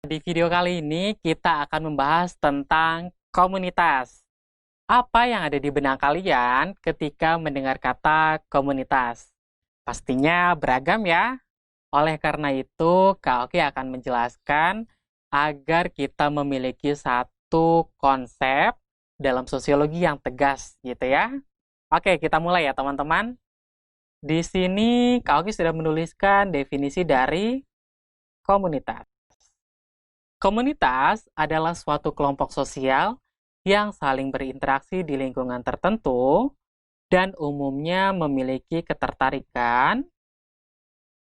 Di video kali ini kita akan membahas tentang komunitas. Apa yang ada di benak kalian ketika mendengar kata komunitas? Pastinya beragam ya. Oleh karena itu, Kak Oki akan menjelaskan agar kita memiliki satu konsep dalam sosiologi yang tegas gitu ya. Oke, kita mulai ya teman-teman. Di sini Kak Oki sudah menuliskan definisi dari komunitas. Komunitas adalah suatu kelompok sosial yang saling berinteraksi di lingkungan tertentu dan umumnya memiliki ketertarikan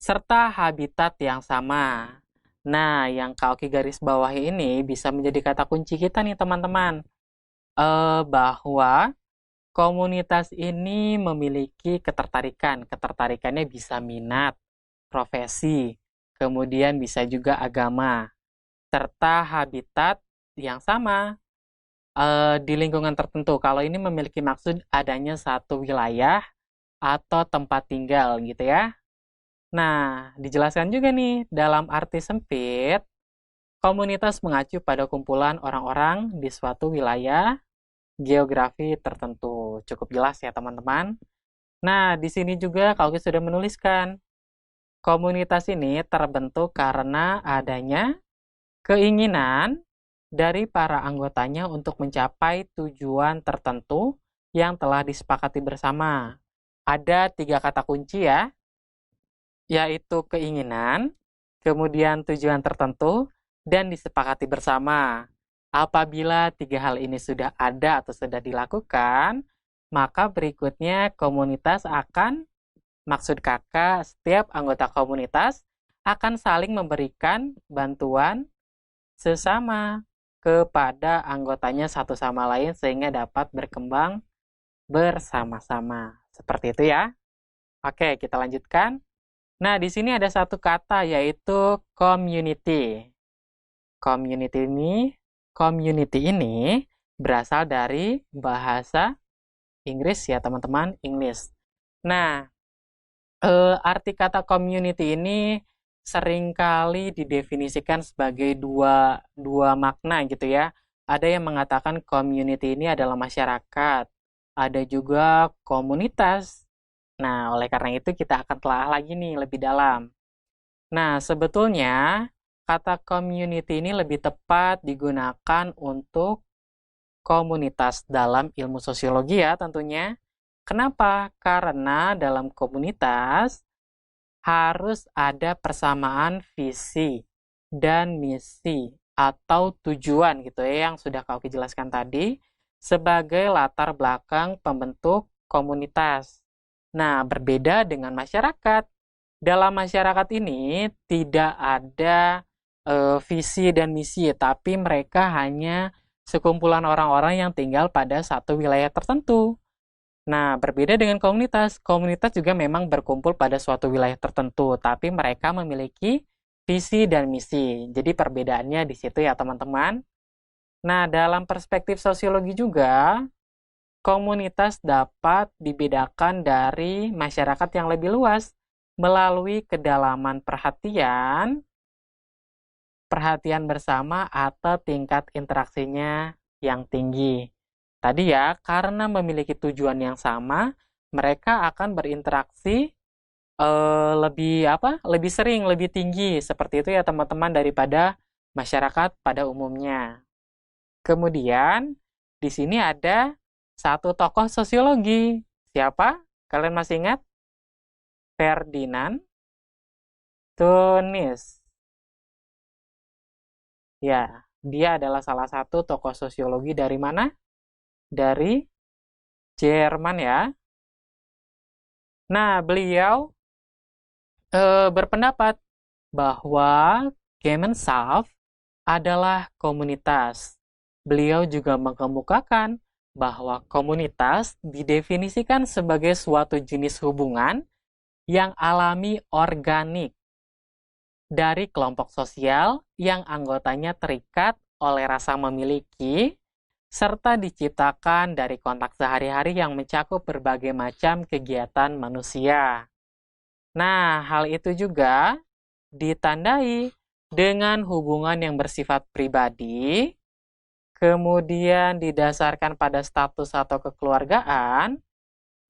serta habitat yang sama. Nah, yang Kak Oki garis bawahi ini bisa menjadi kata kunci kita nih teman-teman. Bahwa komunitas ini memiliki ketertarikan. Ketertarikannya bisa minat, profesi, kemudian bisa juga agama serta habitat yang sama di lingkungan tertentu. Kalau ini memiliki maksud adanya satu wilayah atau tempat tinggal gitu ya. Nah, dijelaskan juga nih dalam arti sempit, komunitas mengacu pada kumpulan orang-orang di suatu wilayah geografi tertentu. Cukup jelas ya teman-teman. Nah, di sini juga kalau kita sudah menuliskan, komunitas ini terbentuk karena adanya keinginan dari para anggotanya untuk mencapai tujuan tertentu yang telah disepakati bersama. Ada 3 kata kunci ya, yaitu keinginan, kemudian tujuan tertentu, dan disepakati bersama. Apabila 3 hal ini sudah ada atau sudah dilakukan, maka berikutnya komunitas akan, maksud kakak, setiap anggota komunitas akan saling memberikan bantuan sesama kepada anggotanya satu sama lain sehingga dapat berkembang bersama-sama. Seperti itu ya. Oke, kita lanjutkan. Nah, di sini ada satu kata yaitu community. Community ini berasal dari bahasa Inggris ya, teman-teman, English. Nah, arti kata community ini seringkali didefinisikan sebagai dua makna gitu ya. Ada yang mengatakan community ini adalah masyarakat, ada juga komunitas. Nah, oleh karena itu kita akan telah lagi nih lebih dalam. Nah, sebetulnya kata community ini lebih tepat digunakan untuk komunitas dalam ilmu sosiologi ya tentunya. Kenapa? Karena dalam komunitas harus ada persamaan visi dan misi atau tujuan gitu ya yang sudah kau jelaskan tadi sebagai latar belakang pembentuk komunitas. Nah, berbeda dengan masyarakat. Dalam masyarakat ini tidak ada visi dan misi, tapi mereka hanya sekumpulan orang-orang yang tinggal pada satu wilayah tertentu. Nah, berbeda dengan komunitas. Komunitas juga memang berkumpul pada suatu wilayah tertentu, tapi mereka memiliki visi dan misi. Jadi perbedaannya di situ ya, teman-teman. Nah, dalam perspektif sosiologi juga, komunitas dapat dibedakan dari masyarakat yang lebih luas melalui kedalaman perhatian bersama atau tingkat interaksinya yang tinggi. Tadi ya, karena memiliki tujuan yang sama, mereka akan berinteraksi lebih sering, lebih tinggi. Seperti itu ya teman-teman daripada masyarakat pada umumnya. Kemudian, di sini ada satu tokoh sosiologi. Siapa? Kalian masih ingat? Ferdinand Tönnies. Ya, dia adalah salah satu tokoh sosiologi dari mana? Dari Jerman ya. Nah, beliau berpendapat bahwa Gemeinschaft adalah komunitas. Beliau juga mengemukakan bahwa komunitas didefinisikan sebagai suatu jenis hubungan yang alami organik dari kelompok sosial yang anggotanya terikat oleh rasa memiliki serta diciptakan dari kontak sehari-hari yang mencakup berbagai macam kegiatan manusia. Nah, hal itu juga ditandai dengan hubungan yang bersifat pribadi, kemudian didasarkan pada status atau kekeluargaan,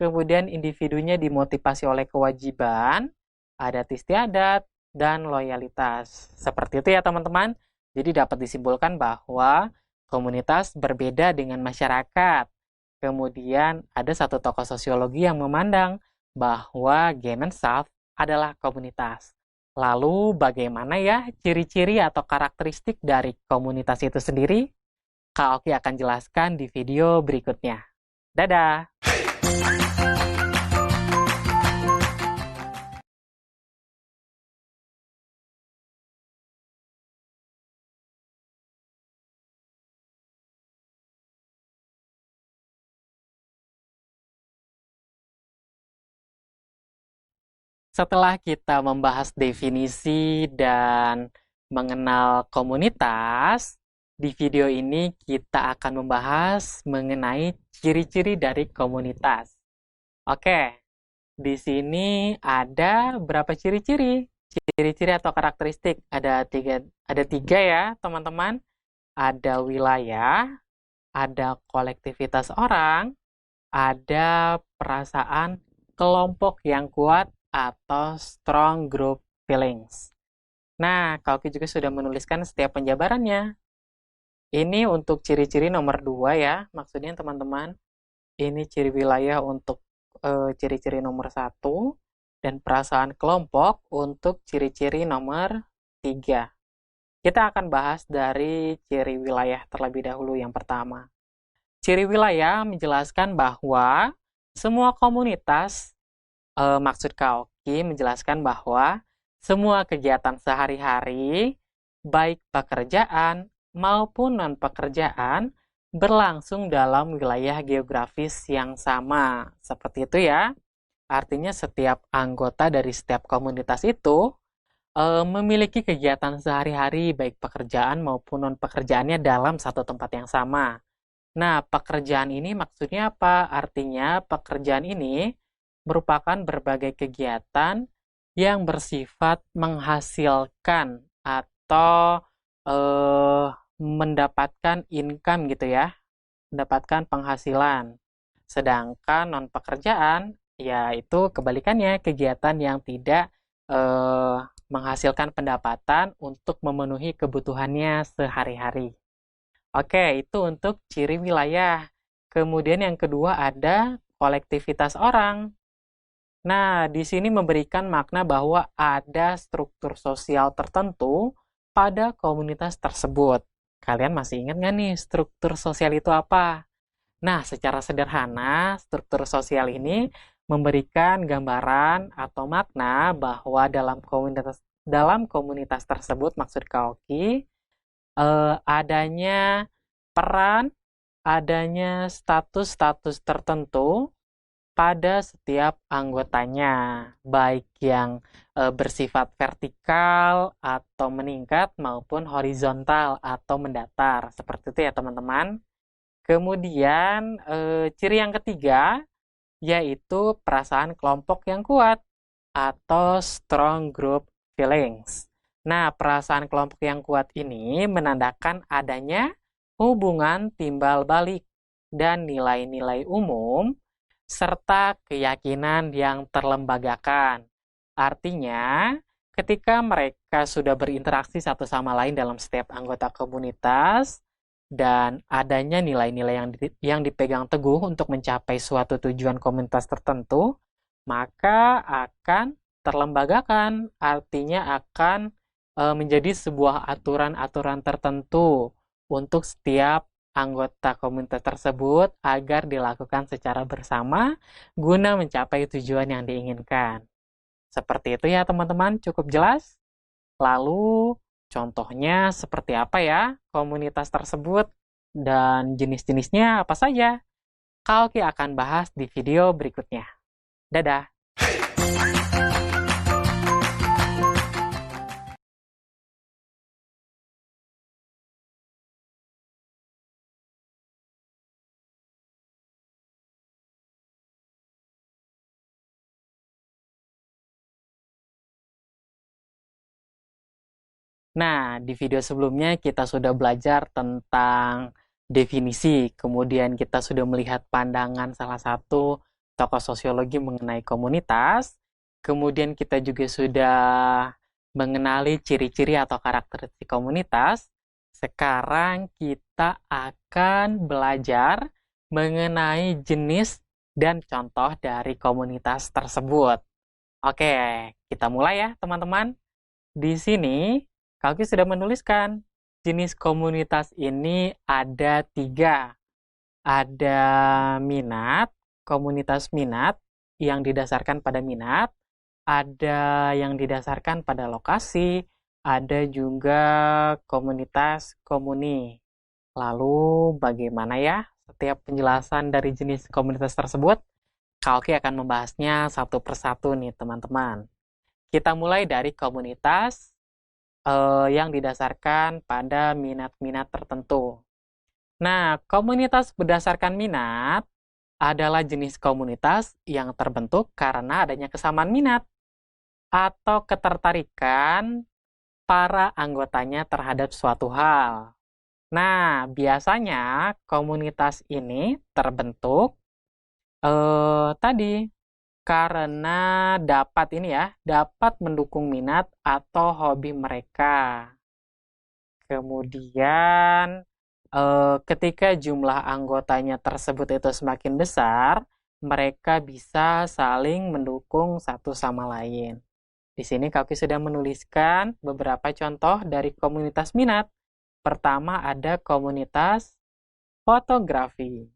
kemudian individunya dimotivasi oleh kewajiban, adat istiadat, dan loyalitas. Seperti itu ya teman-teman. Jadi dapat disimpulkan bahwa komunitas berbeda dengan masyarakat. Kemudian ada satu tokoh sosiologi yang memandang bahwa Gemeinschaft adalah komunitas. Lalu bagaimana ya ciri-ciri atau karakteristik dari komunitas itu sendiri? Kak Oki akan jelaskan di video berikutnya. Dadah! Setelah kita membahas definisi dan mengenal komunitas, di video ini kita akan membahas mengenai ciri-ciri dari komunitas. Oke, di sini ada berapa ciri-ciri? Ciri-ciri atau karakteristik ada tiga ya, teman-teman. Ada wilayah, ada kolektivitas orang, ada perasaan kelompok yang kuat atau strong group feelings. Nah, Kauki juga sudah menuliskan setiap penjabarannya. Ini untuk ciri-ciri nomor 2 ya, maksudnya teman-teman. Ini ciri wilayah untuk ciri-ciri nomor 1, dan perasaan kelompok untuk ciri-ciri nomor 3. Kita akan bahas dari ciri wilayah terlebih dahulu yang pertama. Ciri wilayah menjelaskan bahwa semua komunitas, maksud Kaoki menjelaskan bahwa semua kegiatan sehari-hari, baik pekerjaan maupun non-pekerjaan, berlangsung dalam wilayah geografis yang sama. Seperti itu ya. Artinya setiap anggota dari setiap komunitas itu memiliki kegiatan sehari-hari, baik pekerjaan maupun non-pekerjaannya dalam satu tempat yang sama. Nah, pekerjaan ini maksudnya apa? Artinya, pekerjaan ini merupakan berbagai kegiatan yang bersifat menghasilkan atau mendapatkan income gitu ya, mendapatkan penghasilan. Sedangkan non-pekerjaan, yaitu kebalikannya, kegiatan yang tidak menghasilkan pendapatan untuk memenuhi kebutuhannya sehari-hari. Oke, itu untuk ciri wilayah. Kemudian yang kedua ada kolektivitas orang. Nah, di sini memberikan makna bahwa ada struktur sosial tertentu pada komunitas tersebut. Kalian masih ingat nggak nih struktur sosial itu apa? Nah, secara sederhana, struktur sosial ini memberikan gambaran atau makna bahwa dalam komunitas tersebut, maksud Kaoki, adanya peran, adanya status-status tertentu pada setiap anggotanya, baik yang bersifat vertikal atau meningkat maupun horizontal atau mendatar. Seperti itu ya teman-teman. Kemudian ciri yang ketiga yaitu perasaan kelompok yang kuat atau strong group feelings. Nah, perasaan kelompok yang kuat ini menandakan adanya hubungan timbal balik dan nilai-nilai umum serta keyakinan yang terlembagakan. Artinya, ketika mereka sudah berinteraksi satu sama lain dalam setiap anggota komunitas, dan adanya nilai-nilai yang dipegang teguh untuk mencapai suatu tujuan komunitas tertentu, maka akan terlembagakan, artinya akan menjadi sebuah aturan-aturan tertentu untuk setiap anggota komunitas tersebut agar dilakukan secara bersama guna mencapai tujuan yang diinginkan. Seperti itu ya teman-teman, cukup jelas? Lalu contohnya seperti apa ya komunitas tersebut dan jenis-jenisnya apa saja? Kalki akan bahas di video berikutnya. Dadah! Nah, di video sebelumnya kita sudah belajar tentang definisi, kemudian kita sudah melihat pandangan salah satu tokoh sosiologi mengenai komunitas, kemudian kita juga sudah mengenali ciri-ciri atau karakteristik komunitas. Sekarang kita akan belajar mengenai jenis dan contoh dari komunitas tersebut. Oke, kita mulai ya teman-teman. Di sini, Kalki sudah menuliskan jenis komunitas ini ada 3. Ada minat, komunitas minat yang didasarkan pada minat, ada yang didasarkan pada lokasi, ada juga komunitas komuni. Lalu bagaimana ya setiap penjelasan dari jenis komunitas tersebut? Kalki akan membahasnya satu persatu nih teman-teman. Kita mulai dari komunitas yang didasarkan pada minat-minat tertentu. Nah, komunitas berdasarkan minat adalah jenis komunitas yang terbentuk karena adanya kesamaan minat atau ketertarikan para anggotanya terhadap suatu hal. Nah, biasanya komunitas ini terbentuk tadi karena dapat ini ya, dapat mendukung minat atau hobi mereka. Kemudian, ketika jumlah anggotanya tersebut itu semakin besar, mereka bisa saling mendukung satu sama lain. Di sini Kaki sudah menuliskan beberapa contoh dari komunitas minat. Pertama ada komunitas fotografi.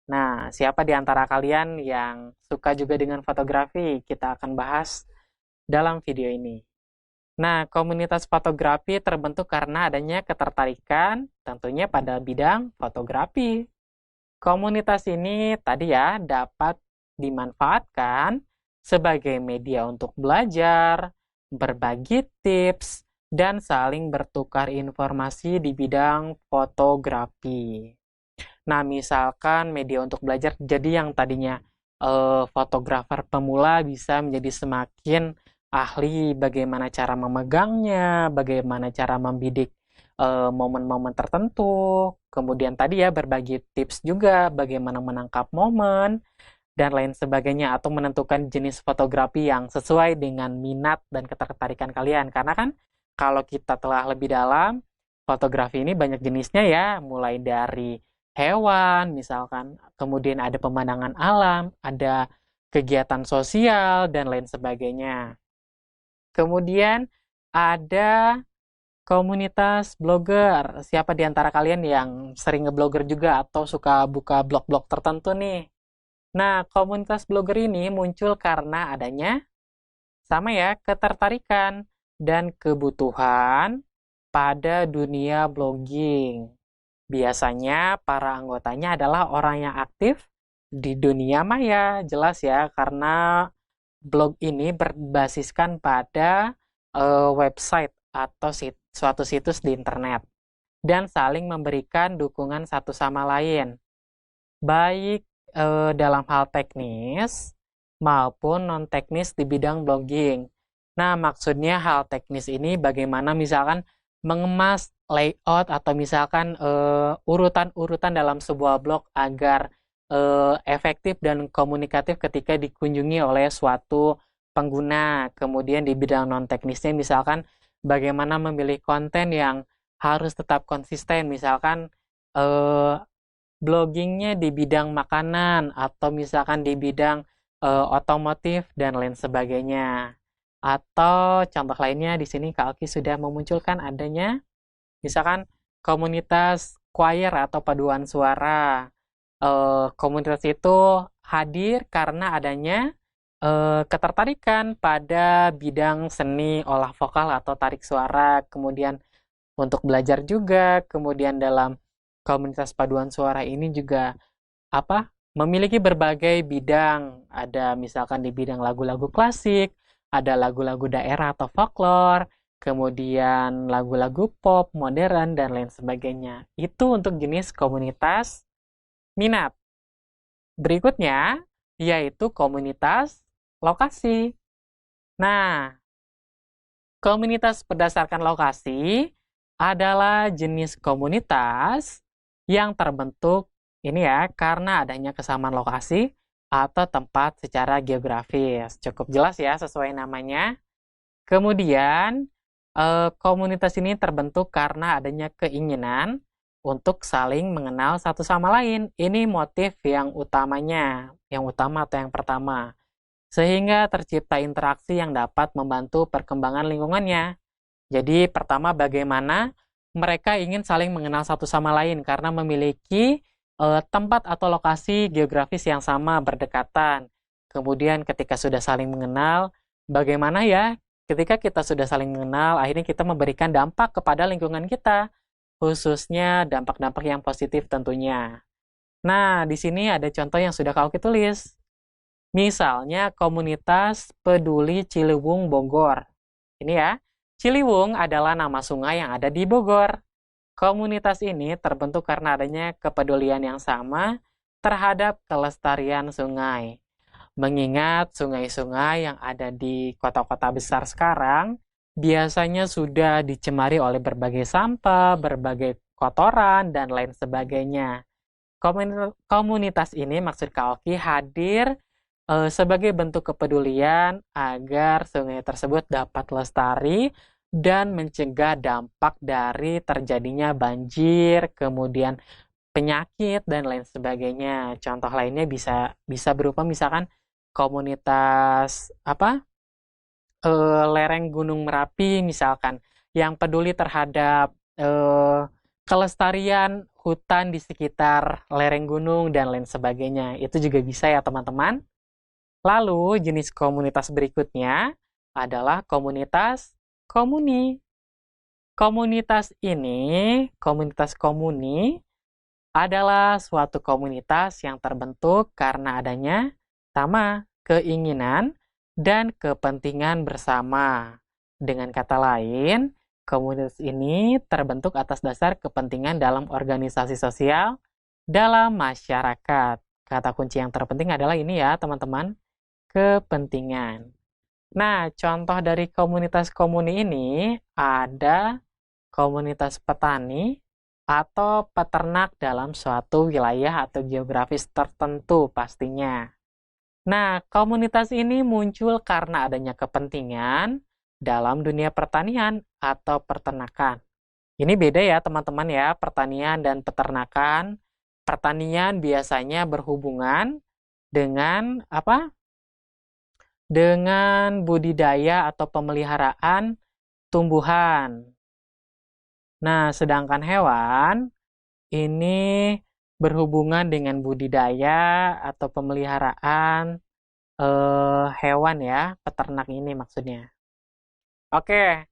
Nah, siapa di antara kalian yang suka juga dengan fotografi? Kita akan bahas dalam video ini. Nah, komunitas fotografi terbentuk karena adanya ketertarikan tentunya pada bidang fotografi. Komunitas ini tadi ya dapat dimanfaatkan sebagai media untuk belajar, berbagi tips, dan saling bertukar informasi di bidang fotografi. Nah, misalkan media untuk belajar, jadi yang tadinya fotografer pemula bisa menjadi semakin ahli bagaimana cara memegangnya, bagaimana cara membidik momen-momen tertentu, kemudian tadi ya berbagi tips juga bagaimana menangkap momen, dan lain sebagainya, atau menentukan jenis fotografi yang sesuai dengan minat dan ketertarikan kalian. Karena kan kalau kita telah lebih dalam, fotografi ini banyak jenisnya ya, mulai dari hewan misalkan, kemudian ada pemandangan alam, ada kegiatan sosial, dan lain sebagainya. Kemudian ada komunitas blogger. Siapa di antara kalian yang sering ngeblogger juga atau suka buka blog-blog tertentu nih? Nah, komunitas blogger ini muncul karena adanya sama ya, ketertarikan dan kebutuhan pada dunia blogging. Biasanya para anggotanya adalah orang yang aktif di dunia maya, jelas ya, karena blog ini berbasiskan pada website atau suatu situs di internet dan saling memberikan dukungan satu sama lain, baik dalam hal teknis maupun non-teknis di bidang blogging. Nah, maksudnya hal teknis ini bagaimana misalkan mengemas layout atau misalkan urutan-urutan dalam sebuah blog agar efektif dan komunikatif ketika dikunjungi oleh suatu pengguna. Kemudian di bidang non-teknisnya misalkan bagaimana memilih konten yang harus tetap konsisten, misalkan bloggingnya di bidang makanan atau misalkan di bidang otomotif dan lain sebagainya. Atau contoh lainnya di sini Kak Alki sudah memunculkan adanya misalkan komunitas choir atau paduan suara. Komunitas itu hadir karena adanya ketertarikan pada bidang seni olah vokal atau tarik suara, kemudian untuk belajar juga, kemudian dalam komunitas paduan suara ini juga apa memiliki berbagai bidang. Ada misalkan di bidang lagu-lagu klasik, ada lagu-lagu daerah atau folklore, kemudian lagu-lagu pop, modern, dan lain sebagainya. Itu untuk jenis komunitas minat. Berikutnya, yaitu komunitas lokasi. Nah, Komunitas berdasarkan lokasi adalah jenis komunitas yang terbentuk ini ya karena adanya kesamaan lokasi atau tempat secara geografis. Cukup jelas ya sesuai namanya. Kemudian komunitas ini terbentuk karena adanya keinginan untuk saling mengenal satu sama lain. Ini motif yang utamanya, yang utama atau yang pertama. Sehingga tercipta interaksi yang dapat membantu perkembangan lingkungannya. Jadi pertama bagaimana mereka ingin saling mengenal satu sama lain karena memiliki tempat atau lokasi geografis yang sama berdekatan. Kemudian ketika sudah saling mengenal, bagaimana ya ketika kita sudah saling mengenal, akhirnya kita memberikan dampak kepada lingkungan kita, khususnya dampak-dampak yang positif tentunya. Nah, di sini ada contoh yang sudah kau tulis. Misalnya komunitas peduli Ciliwung Bogor. Ini ya, Ciliwung adalah nama sungai yang ada di Bogor. Komunitas ini terbentuk karena adanya kepedulian yang sama terhadap kelestarian sungai. Mengingat sungai-sungai yang ada di kota-kota besar sekarang biasanya sudah dicemari oleh berbagai sampah, berbagai kotoran, dan lain sebagainya. Komunitas ini maksud Kak Oki hadir sebagai bentuk kepedulian agar sungai tersebut dapat lestari dan mencegah dampak dari terjadinya banjir, kemudian penyakit dan lain sebagainya. Contoh lainnya bisa berupa misalkan komunitas lereng Gunung Merapi misalkan yang peduli terhadap kelestarian hutan di sekitar lereng gunung dan lain sebagainya. Itu juga bisa ya teman-teman. Lalu, jenis komunitas berikutnya adalah komunitas komuni. Komunitas komuni, adalah suatu komunitas yang terbentuk karena adanya sama keinginan dan kepentingan bersama. Dengan kata lain, komunitas ini terbentuk atas dasar kepentingan dalam organisasi sosial dalam masyarakat. Kata kunci yang terpenting adalah ini ya, teman-teman. Kepentingan. Nah, contoh dari komunitas komuni ini ada komunitas petani atau peternak dalam suatu wilayah atau geografis tertentu pastinya. Nah, komunitas ini muncul karena adanya kepentingan dalam dunia pertanian atau peternakan. Ini beda ya teman-teman ya, pertanian dan peternakan. Pertanian biasanya berhubungan dengan dengan budidaya atau pemeliharaan tumbuhan. Nah, sedangkan hewan ini berhubungan dengan budidaya atau pemeliharaan hewan ya, peternak ini maksudnya. Oke,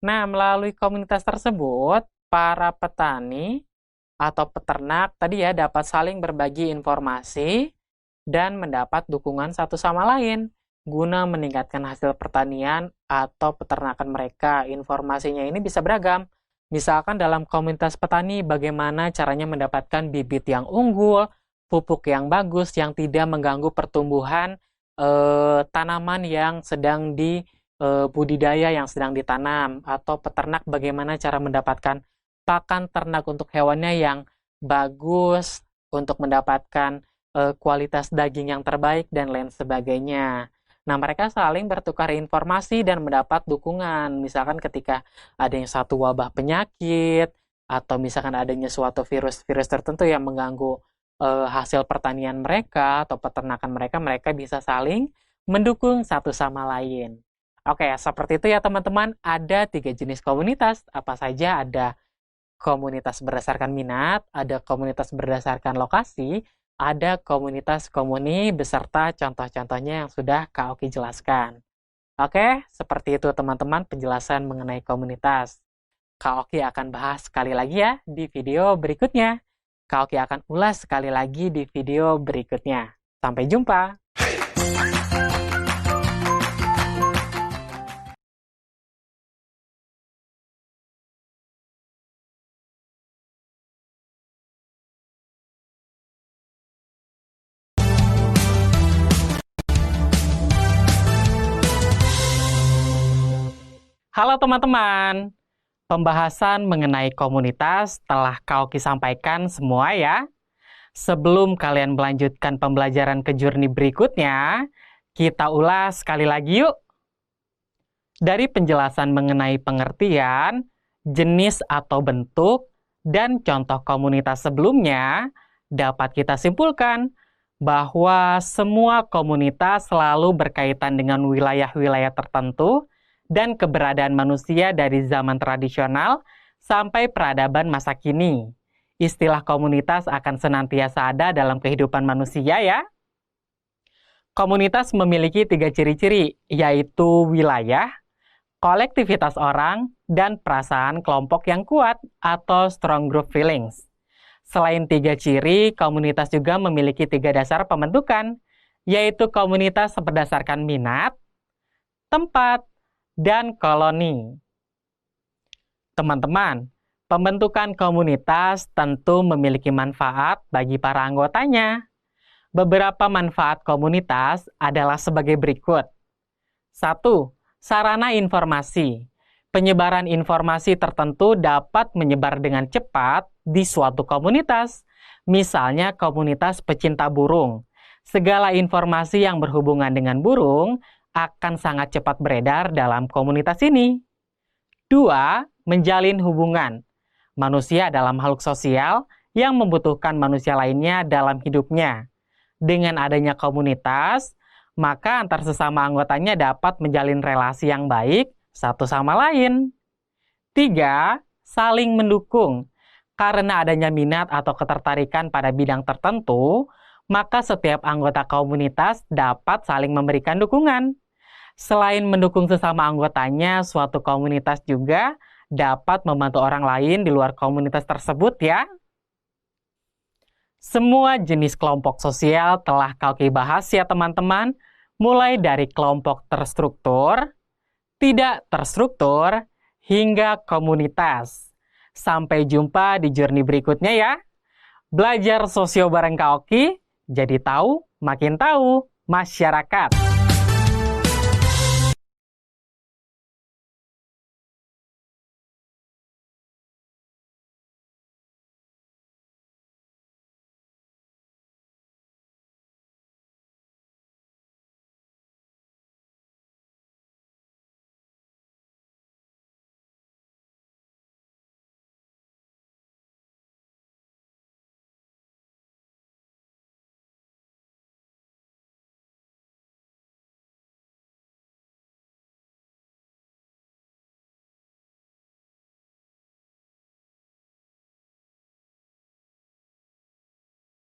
nah melalui komunitas tersebut, para petani atau peternak tadi ya dapat saling berbagi informasi dan mendapat dukungan satu sama lain guna meningkatkan hasil pertanian atau peternakan mereka. Informasinya ini bisa beragam. Misalkan dalam komunitas petani, bagaimana caranya mendapatkan bibit yang unggul, pupuk yang bagus, yang tidak mengganggu pertumbuhan tanaman yang sedang budidaya yang sedang ditanam, atau peternak bagaimana cara mendapatkan pakan ternak untuk hewannya yang bagus, untuk mendapatkan kualitas daging yang terbaik, dan lain sebagainya. Nah, mereka saling bertukar informasi dan mendapat dukungan. Misalkan ketika adanya satu wabah penyakit, atau misalkan adanya suatu virus-virus tertentu yang mengganggu hasil pertanian mereka atau peternakan mereka, mereka bisa saling mendukung satu sama lain. Oke, seperti itu ya teman-teman. Ada 3 jenis komunitas. Apa saja? Ada komunitas berdasarkan minat, ada komunitas berdasarkan lokasi, ada komunitas komuni beserta contoh-contohnya yang sudah Kak Oki jelaskan. Oke, seperti itu teman-teman penjelasan mengenai komunitas. Kak Oki akan bahas sekali lagi ya di video berikutnya. Kak Oki akan ulas sekali lagi di video berikutnya. Sampai jumpa! Halo teman-teman, pembahasan mengenai komunitas telah Kak Oki sampaikan semua ya. Sebelum kalian melanjutkan pembelajaran ke journey berikutnya, kita ulas sekali lagi yuk. Dari penjelasan mengenai pengertian, jenis atau bentuk, dan contoh komunitas sebelumnya, dapat kita simpulkan bahwa semua komunitas selalu berkaitan dengan wilayah-wilayah tertentu dan keberadaan manusia dari zaman tradisional sampai peradaban masa kini. Istilah komunitas akan senantiasa ada dalam kehidupan manusia ya. Komunitas memiliki 3 ciri-ciri, yaitu wilayah, kolektivitas orang, dan perasaan kelompok yang kuat atau strong group feelings. Selain 3 ciri, komunitas juga memiliki 3 dasar pembentukan, yaitu komunitas berdasarkan minat, tempat, dan koloni. Teman-teman, pembentukan komunitas tentu memiliki manfaat bagi para anggotanya. Beberapa manfaat komunitas adalah sebagai berikut. 1. Sarana informasi. Penyebaran informasi tertentu dapat menyebar dengan cepat di suatu komunitas. Misalnya komunitas pecinta burung. Segala informasi yang berhubungan dengan burung akan sangat cepat beredar dalam komunitas ini. 2. Menjalin hubungan. Manusia adalah makhluk sosial yang membutuhkan manusia lainnya dalam hidupnya. Dengan adanya komunitas, maka antar sesama anggotanya dapat menjalin relasi yang baik satu sama lain. 3. Saling mendukung. Karena adanya minat atau ketertarikan pada bidang tertentu, maka setiap anggota komunitas dapat saling memberikan dukungan. Selain mendukung sesama anggotanya, suatu komunitas juga dapat membantu orang lain di luar komunitas tersebut ya. Semua jenis kelompok sosial telah Kak Oki bahas ya teman-teman, mulai dari kelompok terstruktur, tidak terstruktur, hingga komunitas. Sampai jumpa di journey berikutnya ya. Belajar sosio bareng Kak Oki, jadi tahu, makin tahu masyarakat.